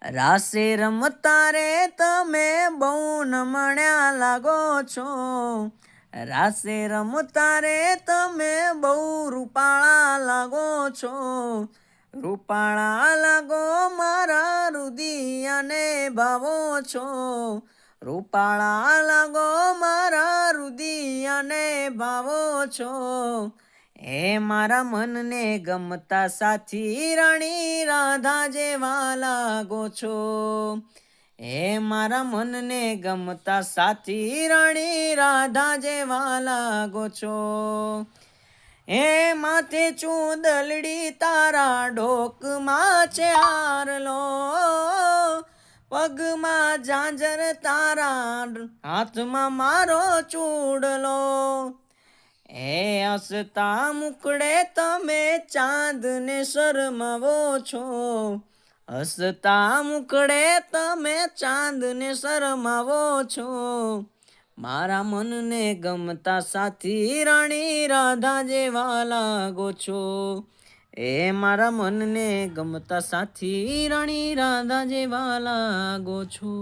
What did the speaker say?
રાસે રમતા રે તમે બહુ નમણ્યા લાગો છો, રાસે રમતા રે તમે બહુ રૂપાળા લાગો છો, રૂપાળા લાગો મારા રુદિયાને ભાવો છો, રૂપાળા લાગો મારા રુદિયાને ભાવો છો. એ મારા મનને ગમતા સાથી રાણી રાધા જેવા લાગો છો, એ મારા મનને ગમતા સાથી રાણી રાધા જેવા લાગો છો. એ માથે ચૂંદલડી તારા ડોકમાં છે હારલો, પગમાં ઝાંઝર તારા હાથમાં મારો ચૂડલો. એ હસતા મુકડે તમે ચાંદને શરમાવો છો, હસતા મુકડે તમે ચાંદને શરમાવો છો. મારા મનને ગમતા સાથી રાણી રાધા જેવા લાગો છો, એ મારા મનને ગમતા સાથી રાણી રાધા જેવા લાગો છો.